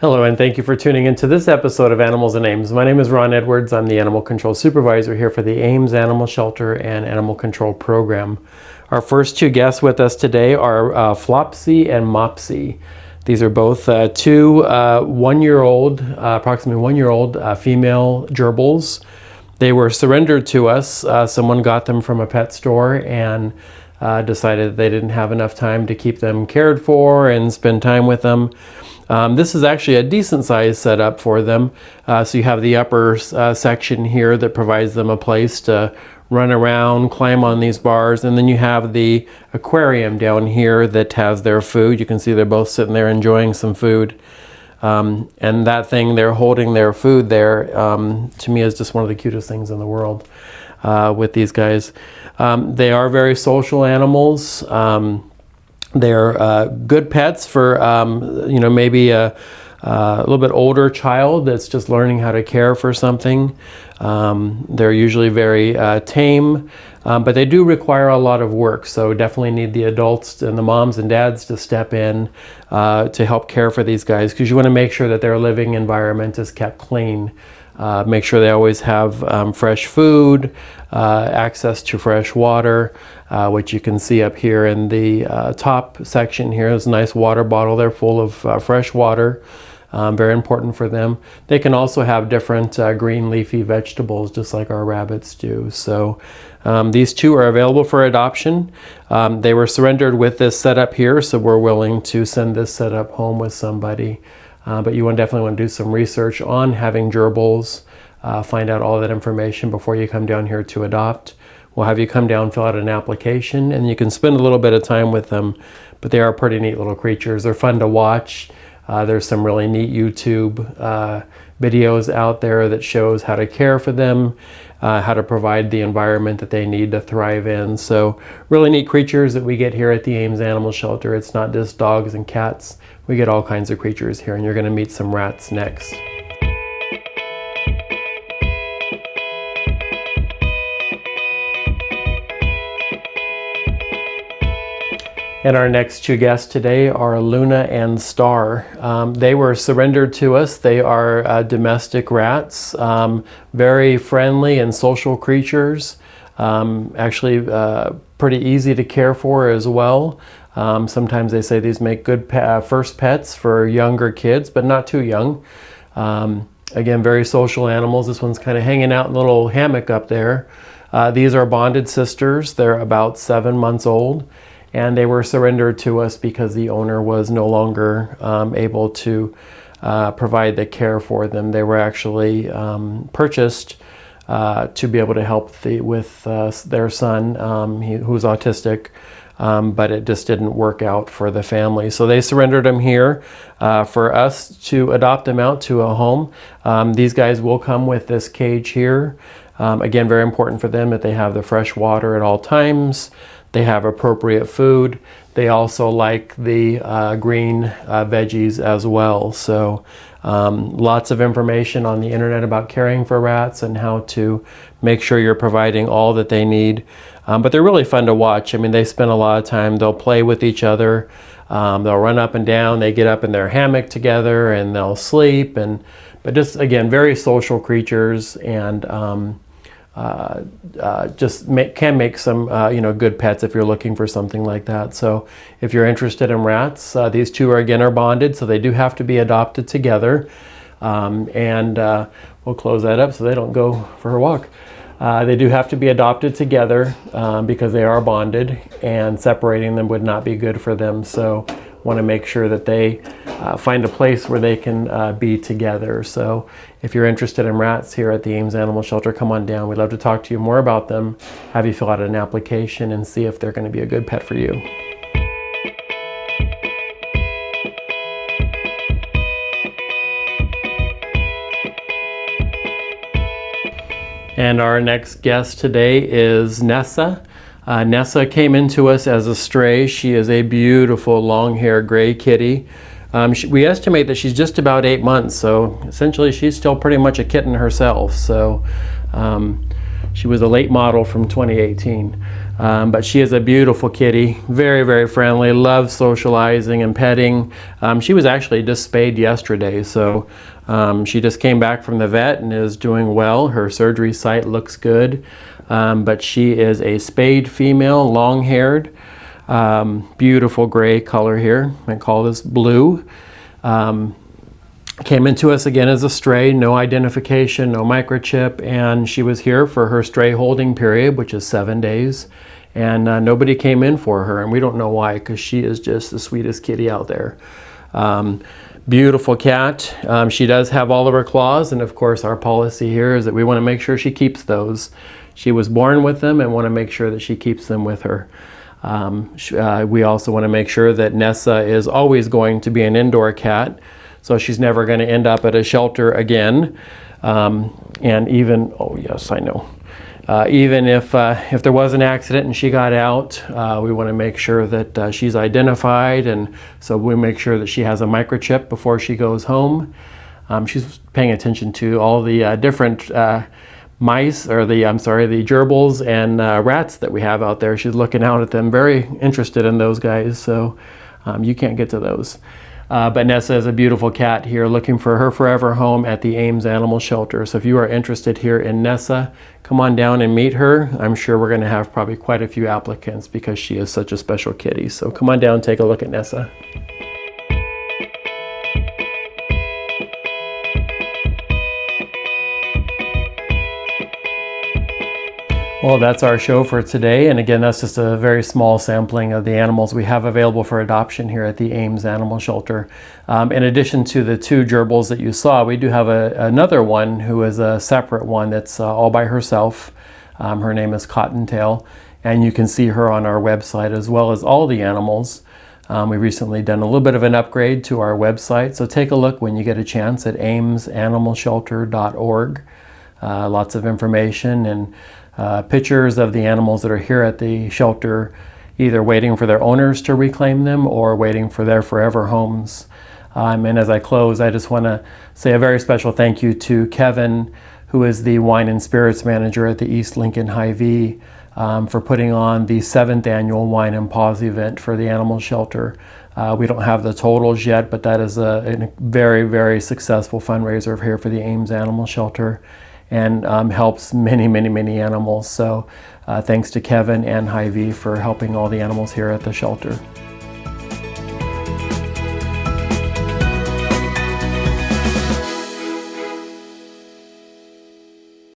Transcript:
Hello, and thank you for tuning into this episode of Animals and Ames. My name is Ron Edwards. I'm the Animal Control Supervisor here for the Ames Animal Shelter and Animal Control Program. Our first two guests with us today are Flopsy and Mopsy. These are both two approximately one-year-old female gerbils. They were surrendered to us. Someone got them from a pet store and decided they didn't have enough time to keep them cared for and spend time with them. This is actually a decent size setup for them. So you have the upper section here that provides them a place to run around, climb on these bars, and then you have the aquarium down here that has their food. You can see they're both sitting there enjoying some food. And that thing they're holding their food there, to me is just one of the cutest things in the world with these guys. They are very social animals. They're good pets for, maybe a little bit older child that's just learning how to care for something. They're usually very tame, but they do require a lot of work. So definitely need the adults and the moms and dads to step in to help care for these guys, because you want to make sure that their living environment is kept clean. Make sure they always have fresh food, access to fresh water, which you can see up here in the top section here. There's a nice water bottle there full of fresh water. Very important for them. They can also have different green leafy vegetables, just like our rabbits do. So these two are available for adoption. They were surrendered with this setup here, so we're willing to send this setup home with somebody. But you definitely want to do some research on having gerbils, find out all that information before you come down here to adopt. We'll have you come down, fill out an application, and you can spend a little bit of time with them. But they are pretty neat little creatures. They're fun to watch. There's some really neat YouTube videos out there that shows how to care for them, how to provide the environment that they need to thrive in. So really neat creatures that we get here at the Ames Animal Shelter. It's not just dogs and cats. We get all kinds of creatures here, and you're going to meet some rats next. And our next two guests today are Luna and Star. They were surrendered to us. They are domestic rats, very friendly and social creatures. Actually pretty easy to care for as well. Sometimes they say these make good first pets for younger kids, but not too young. Again, very social animals. This one's kind of hanging out in a little hammock up there. These are bonded sisters. They're about 7 months old. And they were surrendered to us because the owner was no longer able to provide the care for them. They were actually purchased to be able to help with their son, who's autistic, but it just didn't work out for the family. So they surrendered them here for us to adopt them out to a home. These guys will come with this cage here. Again, very important for them that they have the fresh water at all times. They have appropriate food. They also like the green veggies as well. So lots of information on the internet about caring for rats and how to make sure you're providing all that they need. But they're really fun to watch. I mean, they spend a lot of time. They'll play with each other. They'll run up and down. They get up in their hammock together and they'll sleep. But just, again, very social creatures, and can make some good pets if you're looking for something like that. So if you're interested in rats, these two are bonded, so they do have to be adopted together. We'll close that up so they don't go for a walk. They do have to be adopted together because they are bonded, and separating them would not be good for them. So want to make sure that they find a place where they can be together. So if you're interested in rats here at the Ames Animal Shelter, come on down. We'd love to talk to you more about them, have you fill out an application, and see if they're going to be a good pet for you. And our next guest today is Nessa. Nessa came into us as a stray. She is a beautiful long-haired gray kitty. We estimate that she's just about 8 months, so essentially she's still pretty much a kitten herself. So She was a late model from 2018. But she is a beautiful kitty, very, very friendly, loves socializing and petting. She was actually just spayed yesterday, so she just came back from the vet and is doing well. Her surgery site looks good, but she is a spayed female, long-haired, beautiful gray color here. I call this blue. Came into us again as a stray, no identification, no microchip, and she was here for her stray holding period, which is 7 days, and nobody came in for her, and we don't know why, because she is just the sweetest kitty out there. Beautiful cat. She does have all of her claws, and of course our policy here is that we want to make sure she keeps those. She was born with them and want to make sure that she keeps them with her. We also want to make sure that Nessa is always going to be an indoor cat, so she's never going to end up at a shelter again. And even, oh yes, I know. Even if there was an accident and she got out, we want to make sure that she's identified, and so we make sure that she has a microchip before she goes home. She's paying attention to all the different mice, or the gerbils and rats that we have out there. She's looking out at them, very interested in those guys, so you can't get to those. But Nessa is a beautiful cat here, looking for her forever home at the Ames Animal Shelter. So if you are interested here in Nessa, come on down and meet her. I'm sure we're going to have probably quite a few applicants because she is such a special kitty. So come on down and take a look at Nessa. Well, that's our show for today, and again, that's just a very small sampling of the animals we have available for adoption here at the Ames Animal Shelter. In addition to the 2 gerbils that you saw, we do have another one who is a separate one that's all by herself. Her name is Cottontail, and you can see her on our website as well as all the animals. We've recently done a little bit of an upgrade to our website, so take a look when you get a chance at amesanimalshelter.org. Lots of information and pictures of the animals that are here at the shelter, either waiting for their owners to reclaim them or waiting for their forever homes. And as I close, I just want to say a very special thank you to Kevin, who is the Wine and Spirits Manager at the East Lincoln Hy-Vee, for putting on the 7th annual Wine and Paws event for the animal shelter. We don't have the totals yet, but that is a very, very successful fundraiser here for the Ames Animal Shelter, and helps many, many, many animals. So thanks to Kevin and Hy-Vee for helping all the animals here at the shelter.